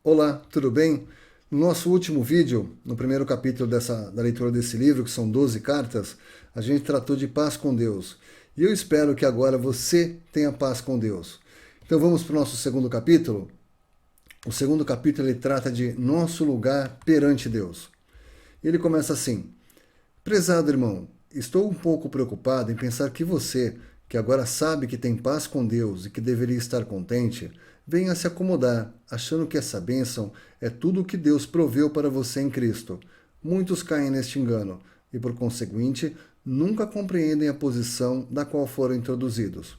Olá, tudo bem? No nosso último vídeo, no primeiro capítulo da leitura desse livro, que são 12 cartas, a gente tratou de paz com Deus. E eu espero que agora você tenha paz com Deus. Então vamos para o nosso segundo capítulo? O segundo capítulo ele trata de nosso lugar perante Deus. Ele começa assim: Prezado irmão, estou um pouco preocupado em pensar que você, que agora sabe que tem paz com Deus e que deveria estar contente, venha se acomodar, achando que essa bênção é tudo o que Deus proveu para você em Cristo. Muitos caem neste engano e, por conseguinte, nunca compreendem a posição da qual foram introduzidos.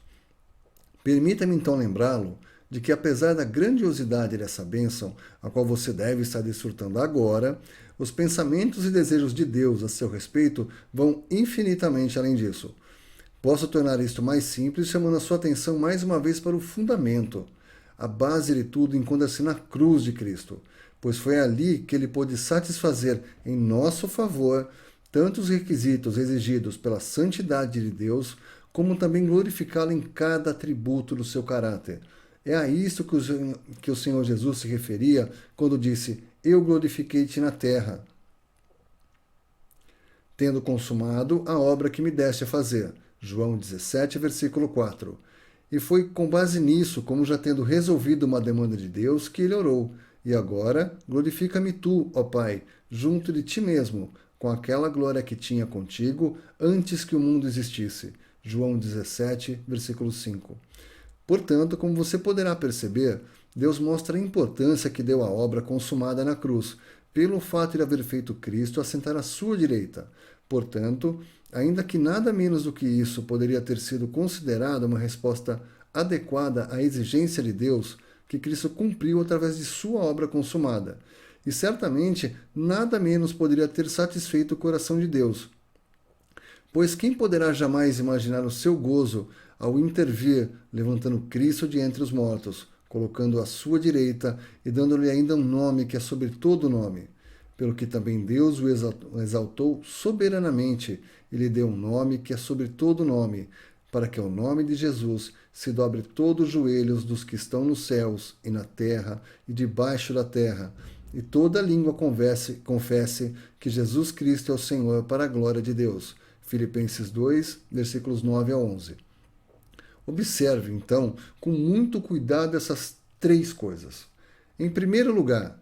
Permita-me então lembrá-lo de que, apesar da grandiosidade dessa bênção, a qual você deve estar desfrutando agora, os pensamentos e desejos de Deus a seu respeito vão infinitamente além disso. Posso tornar isto mais simples chamando a sua atenção mais uma vez para o fundamento. A base de tudo encontra-se na cruz de Cristo, pois foi ali que ele pôde satisfazer em nosso favor tanto os requisitos exigidos pela santidade de Deus, como também glorificá-lo em cada atributo do seu caráter. É a isto que o Senhor Jesus se referia quando disse: Eu glorifiquei-te na terra, tendo consumado a obra que me deste a fazer. João 17, versículo 4. E foi com base nisso, como já tendo resolvido uma demanda de Deus, que ele orou: E agora glorifica-me tu, ó Pai, junto de ti mesmo, com aquela glória que tinha contigo antes que o mundo existisse. João 17, versículo 5. Portanto, como você poderá perceber, Deus mostra a importância que deu à obra consumada na cruz, pelo fato de haver feito Cristo assentar à sua direita. Portanto, ainda que nada menos do que isso poderia ter sido considerado uma resposta adequada à exigência de Deus, que Cristo cumpriu através de sua obra consumada. E certamente nada menos poderia ter satisfeito o coração de Deus. Pois quem poderá jamais imaginar o seu gozo ao intervir, levantando Cristo de entre os mortos, colocando-o à sua direita e dando-lhe ainda um nome que é sobre todo nome? Pelo que também Deus o exaltou soberanamente e lhe deu um nome que é sobre todo nome, para que ao nome de Jesus se dobre todos os joelhos dos que estão nos céus e na terra e debaixo da terra, e toda língua confesse que Jesus Cristo é o Senhor, para a glória de Deus. Filipenses 2, versículos 9 a 11. Observe, então, com muito cuidado essas três coisas. Em primeiro lugar,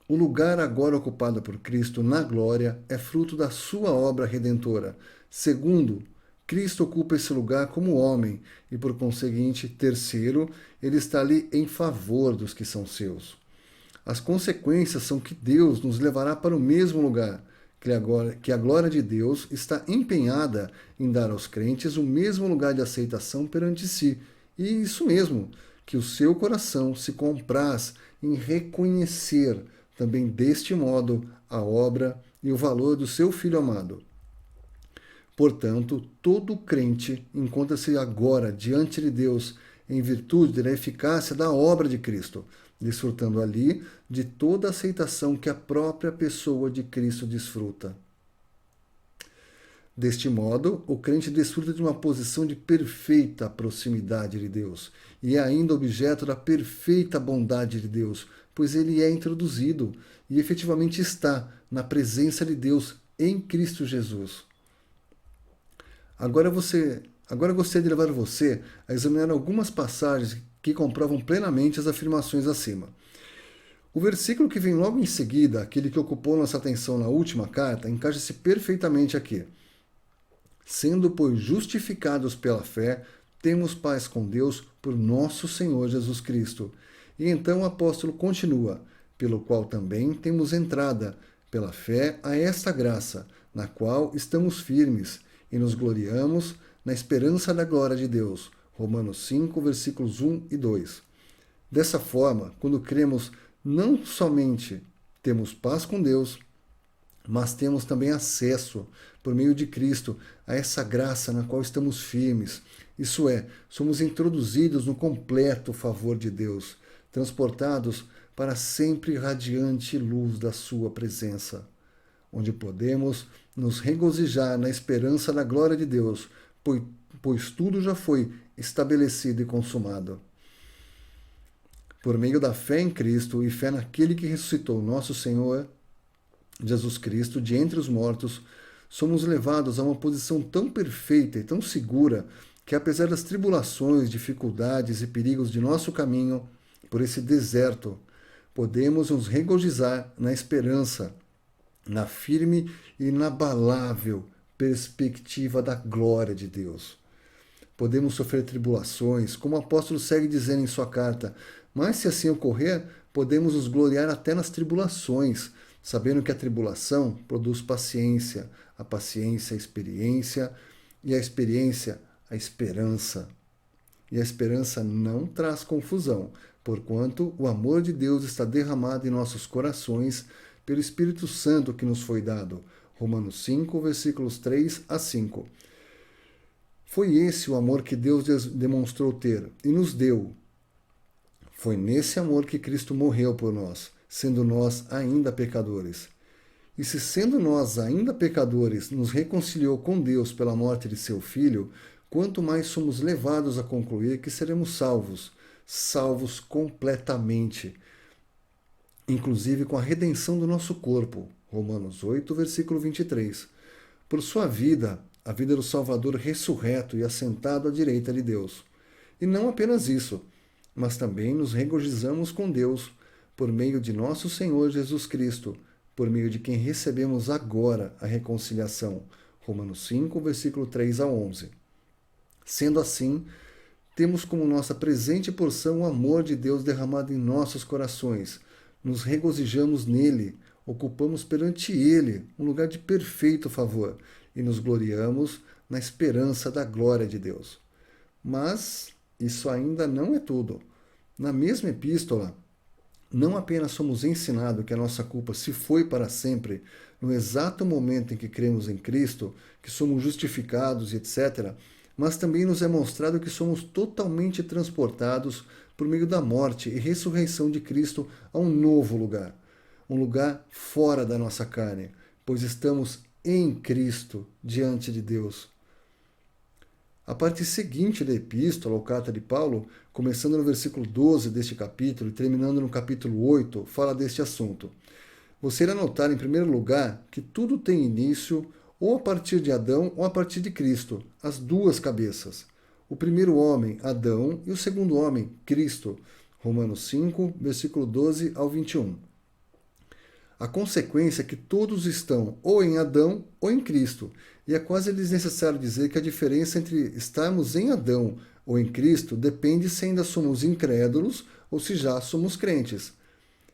o lugar agora ocupado por Cristo na glória é fruto da sua obra redentora. Segundo, Cristo ocupa esse lugar como homem e, por conseguinte, terceiro, ele está ali em favor dos que são seus. As consequências são que Deus nos levará para o mesmo lugar, que a glória de Deus está empenhada em dar aos crentes o mesmo lugar de aceitação perante si. E isso mesmo, que o seu coração se compraz em reconhecer também deste modo a obra e o valor do seu Filho amado. Portanto, todo crente encontra-se agora diante de Deus em virtude da eficácia da obra de Cristo, desfrutando ali de toda a aceitação que a própria pessoa de Cristo desfruta. Deste modo, o crente desfruta de uma posição de perfeita proximidade de Deus e é ainda objeto da perfeita bondade de Deus, pois ele é introduzido e efetivamente está na presença de Deus em Cristo Jesus. Agora gostaria de levar você a examinar algumas passagens que comprovam plenamente as afirmações acima. O versículo que vem logo em seguida, aquele que ocupou nossa atenção na última carta, encaixa-se perfeitamente aqui. Sendo, pois, justificados pela fé, temos paz com Deus por nosso Senhor Jesus Cristo. E então o apóstolo continua, pelo qual também temos entrada, pela fé, a esta graça, na qual estamos firmes e nos gloriamos na esperança da glória de Deus. Romanos 5, versículos 1 e 2. Dessa forma, quando cremos, não somente temos paz com Deus, mas temos também acesso, por meio de Cristo, a essa graça na qual estamos firmes. Isso é, somos introduzidos no completo favor de Deus, transportados para a sempre radiante luz da sua presença, onde podemos nos regozijar na esperança da glória de Deus, pois tudo já foi estabelecido e consumado. Por meio da fé em Cristo e fé naquele que ressuscitou nosso Senhor Jesus Cristo de entre os mortos, somos levados a uma posição tão perfeita e tão segura que, apesar das tribulações, dificuldades e perigos de nosso caminho por esse deserto, podemos nos regozijar na esperança, na firme e inabalável perspectiva da glória de Deus. Podemos sofrer tribulações, como o apóstolo segue dizendo em sua carta, mas se assim ocorrer, podemos nos gloriar até nas tribulações, sabendo que a tribulação produz paciência, a paciência a experiência, e a experiência a esperança. E a esperança não traz confusão, porquanto o amor de Deus está derramado em nossos corações pelo Espírito Santo que nos foi dado. Romanos 5, versículos 3 a 5. Foi esse o amor que Deus demonstrou ter e nos deu. Foi nesse amor que Cristo morreu por nós, sendo nós ainda pecadores. E se, sendo nós ainda pecadores, nos reconciliou com Deus pela morte de seu Filho, quanto mais somos levados a concluir que seremos salvos, salvos completamente, inclusive com a redenção do nosso corpo. Romanos 8, versículo 23. Por sua vida, a vida do Salvador ressurreto e assentado à direita de Deus. E não apenas isso, mas também nos regozijamos com Deus, por meio de nosso Senhor Jesus Cristo, por meio de quem recebemos agora a reconciliação. Romanos 5, versículo 3 a 11. Sendo assim, temos como nossa presente porção o amor de Deus derramado em nossos corações. Nos regozijamos nele, ocupamos perante ele um lugar de perfeito favor e nos gloriamos na esperança da glória de Deus. Mas isso ainda não é tudo. Na mesma epístola, não apenas somos ensinados que a nossa culpa se foi para sempre, no exato momento em que cremos em Cristo, que somos justificados, etc., mas também nos é mostrado que somos totalmente transportados por meio da morte e ressurreição de Cristo a um novo lugar, um lugar fora da nossa carne, pois estamos em Cristo diante de Deus. A parte seguinte da epístola, ou carta de Paulo, começando no versículo 12 deste capítulo e terminando no capítulo 8, fala deste assunto. Você irá notar, em primeiro lugar, que tudo tem início ou a partir de Adão ou a partir de Cristo, as duas cabeças. O primeiro homem, Adão, e o segundo homem, Cristo. Romanos 5, versículo 12 ao 21. A consequência é que todos estão ou em Adão ou em Cristo. E é quase desnecessário dizer que a diferença entre estarmos em Adão ou em Cristo depende se ainda somos incrédulos ou se já somos crentes.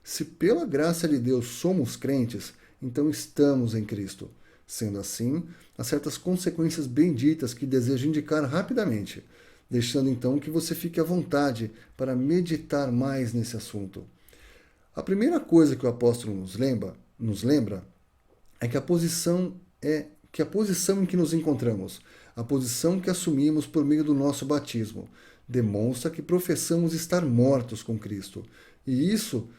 Se pela graça de Deus somos crentes, então estamos em Cristo. Sendo assim, há certas consequências benditas que desejo indicar rapidamente, deixando então que você fique à vontade para meditar mais nesse assunto. A primeira coisa que o apóstolo nos lembra é que a posição em que nos encontramos, a posição que assumimos por meio do nosso batismo, demonstra que professamos estar mortos com Cristo. E isso,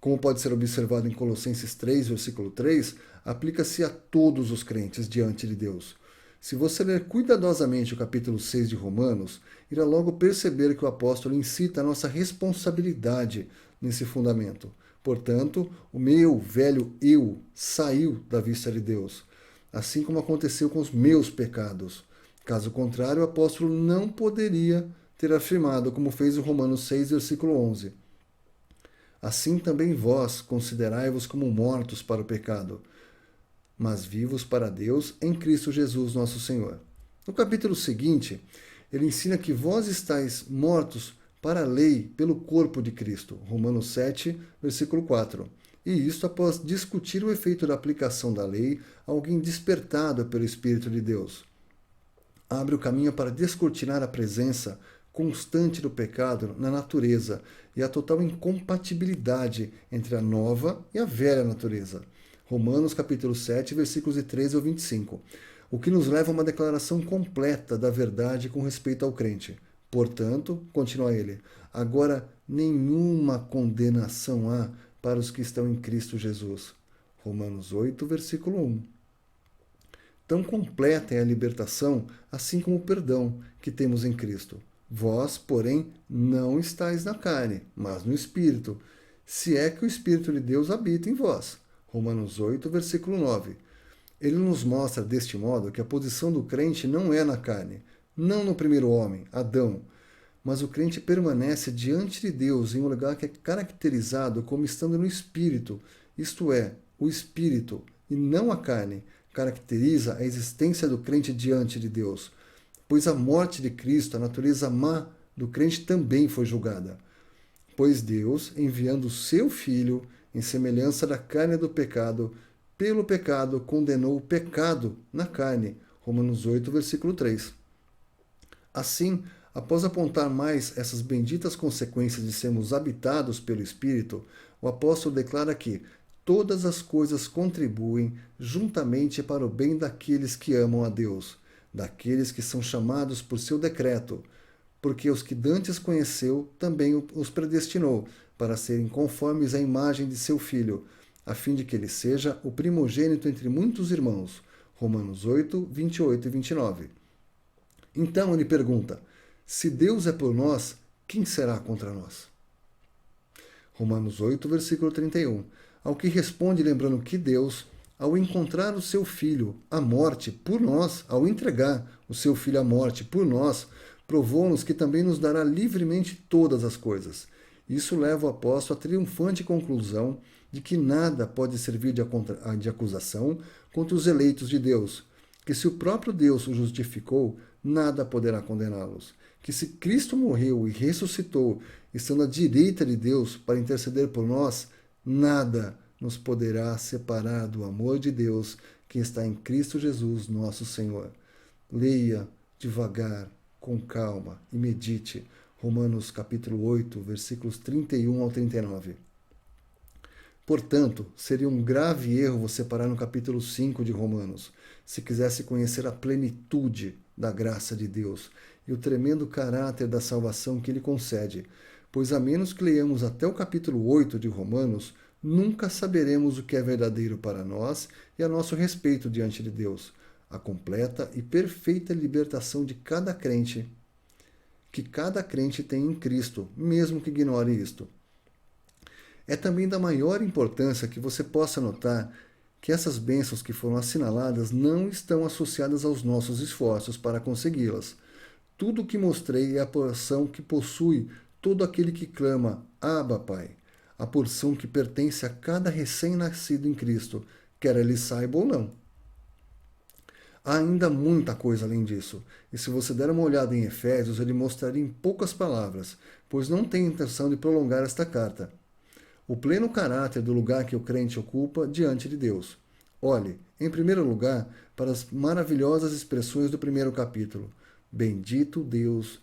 como pode ser observado em Colossenses 3, versículo 3, aplica-se a todos os crentes diante de Deus. Se você ler cuidadosamente o capítulo 6 de Romanos, irá logo perceber que o apóstolo incita a nossa responsabilidade nesse fundamento. Portanto, o meu velho eu saiu da vista de Deus, assim como aconteceu com os meus pecados. Caso contrário, o apóstolo não poderia ter afirmado, como fez em Romanos 6, versículo 11. Assim também vós considerai-vos como mortos para o pecado, mas vivos para Deus em Cristo Jesus nosso Senhor. No capítulo seguinte, ele ensina que vós estáis mortos para a lei pelo corpo de Cristo. Romanos 7, versículo 4. E isto após discutir o efeito da aplicação da lei a alguém despertado pelo Espírito de Deus. Abre o caminho para descortinar a presença constante do pecado na natureza e a total incompatibilidade entre a nova e a velha natureza. Romanos capítulo 7, versículos de 13 ao 25. O que nos leva a uma declaração completa da verdade com respeito ao crente. Portanto, continua ele, agora nenhuma condenação há para os que estão em Cristo Jesus. Romanos 8, versículo 1. Tão completa é a libertação, assim como o perdão que temos em Cristo. Vós, porém, não estáis na carne, mas no Espírito, se é que o Espírito de Deus habita em vós. Romanos 8, versículo 9. Ele nos mostra deste modo que a posição do crente não é na carne, não no primeiro homem, Adão, mas o crente permanece diante de Deus em um lugar que é caracterizado como estando no Espírito, isto é, o Espírito, e não a carne, caracteriza a existência do crente diante de Deus, pois a morte de Cristo, a natureza má do crente também foi julgada. Pois Deus, enviando o seu Filho, em semelhança da carne do pecado, pelo pecado condenou o pecado na carne. Romanos 8, versículo 3. Assim, após apontar mais essas benditas consequências de sermos habitados pelo Espírito, o apóstolo declara que todas as coisas contribuem juntamente para o bem daqueles que amam a Deus, daqueles que são chamados por seu decreto, porque os que dantes conheceu também os predestinou para serem conformes à imagem de seu Filho, a fim de que ele seja o primogênito entre muitos irmãos. Romanos 8, 28 e 29. Então ele pergunta: se Deus é por nós, quem será contra nós? Romanos 8, versículo 31. Ao que responde lembrando que Deus, ao encontrar o seu Filho à morte por nós, ao entregar o seu Filho à morte por nós, provou-nos que também nos dará livremente todas as coisas. Isso leva o apóstolo à triunfante conclusão de que nada pode servir de acusação contra os eleitos de Deus, que se o próprio Deus o justificou, nada poderá condená-los, que se Cristo morreu e ressuscitou, estando à direita de Deus para interceder por nós, nada nos poderá separar do amor de Deus que está em Cristo Jesus, nosso Senhor. Leia devagar, com calma e medite. Romanos capítulo 8, versículos 31 ao 39. Portanto, seria um grave erro você parar no capítulo 5 de Romanos, se quisesse conhecer a plenitude da graça de Deus e o tremendo caráter da salvação que ele concede, pois a menos que leiamos até o capítulo 8 de Romanos, nunca saberemos o que é verdadeiro para nós e a nosso respeito diante de Deus, a completa e perfeita libertação de cada crente, que cada crente tem em Cristo, mesmo que ignore isto. É também da maior importância que você possa notar que essas bênçãos que foram assinaladas não estão associadas aos nossos esforços para consegui-las. Tudo o que mostrei é a porção que possui todo aquele que clama, Abba, Pai, a porção que pertence a cada recém-nascido em Cristo, quer ele saiba ou não. Há ainda muita coisa além disso, e se você der uma olhada em Efésios, ele mostraria em poucas palavras, pois não tem intenção de prolongar esta carta. O pleno caráter do lugar que o crente ocupa diante de Deus. Olhe, em primeiro lugar, para as maravilhosas expressões do primeiro capítulo. Bendito Deus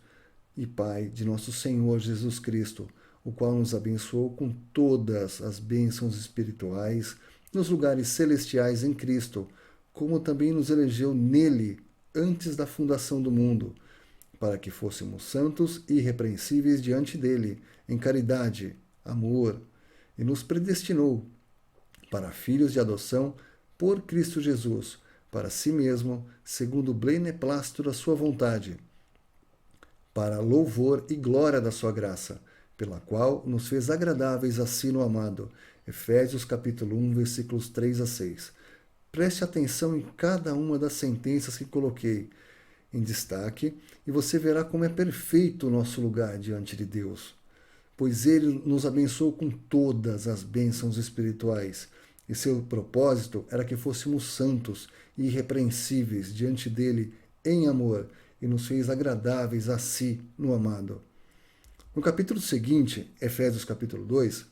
e Pai de nosso Senhor Jesus Cristo, o qual nos abençoou com todas as bênçãos espirituais nos lugares celestiais em Cristo, como também nos elegeu nele antes da fundação do mundo, para que fôssemos santos e irrepreensíveis diante dele, em caridade, amor, e nos predestinou para filhos de adoção por Cristo Jesus, para si mesmo, segundo o beneplácito da sua vontade, para louvor e glória da sua graça, pela qual nos fez agradáveis a si no amado. Efésios capítulo 1, versículos 3 a 6. Preste atenção em cada uma das sentenças que coloquei em destaque e você verá como é perfeito o nosso lugar diante de Deus, pois ele nos abençoou com todas as bênçãos espirituais, e seu propósito era que fôssemos santos e irrepreensíveis diante dele em amor, e nos fez agradáveis a si no amado. No capítulo seguinte, Efésios capítulo 2,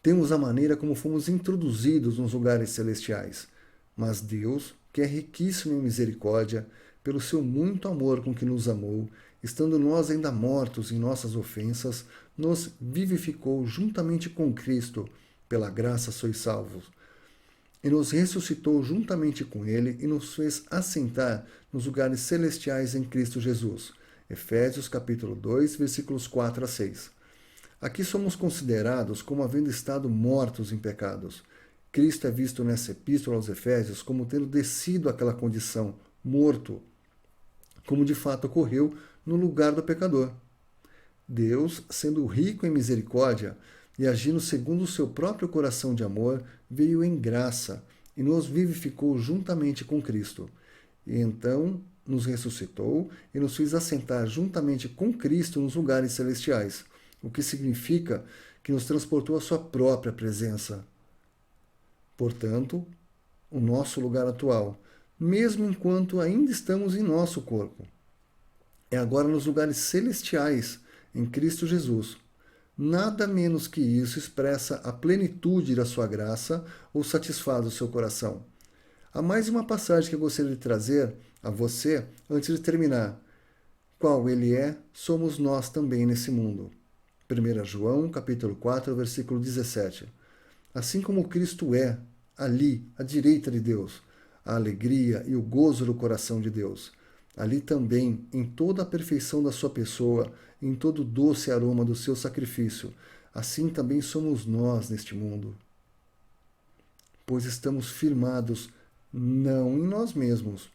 temos a maneira como fomos introduzidos nos lugares celestiais. Mas Deus, que é riquíssimo em misericórdia, pelo seu muito amor com que nos amou, estando nós ainda mortos em nossas ofensas, nos vivificou juntamente com Cristo, pela graça sois salvos, e nos ressuscitou juntamente com ele e nos fez assentar nos lugares celestiais em Cristo Jesus. Efésios capítulo 2, versículos 4 a 6. Aqui somos considerados como havendo estado mortos em pecados. Cristo é visto nessa epístola aos Efésios como tendo descido àquela condição, morto, como de fato ocorreu no lugar do pecador. Deus, sendo rico em misericórdia e agindo segundo o seu próprio coração de amor, veio em graça e nos vivificou juntamente com Cristo. E então nos ressuscitou e nos fez assentar juntamente com Cristo nos lugares celestiais, o que significa que nos transportou à sua própria presença. Portanto, o nosso lugar atual, mesmo enquanto ainda estamos em nosso corpo, é agora nos lugares celestiais, em Cristo Jesus. Nada menos que isso expressa a plenitude da sua graça ou satisfaz o seu coração. Há mais uma passagem que eu gostaria de trazer a você antes de terminar. Qual ele é, somos nós também nesse mundo. 1 João, capítulo 4, versículo 17. Assim como Cristo é, ali, à direita de Deus, a alegria e o gozo do coração de Deus. Ali também, em toda a perfeição da sua pessoa, em todo o doce aroma do seu sacrifício, assim também somos nós neste mundo. Pois estamos firmados não em nós mesmos,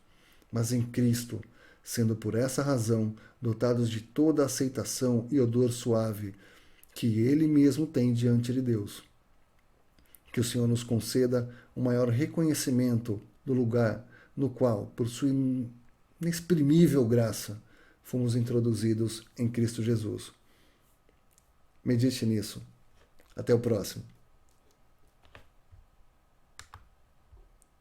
mas em Cristo, sendo por essa razão dotados de toda a aceitação e odor suave que Ele mesmo tem diante de Deus. Que o Senhor nos conceda um maior reconhecimento do lugar no qual, por sua inexprimível graça, fomos introduzidos em Cristo Jesus. Medite nisso. Até o próximo.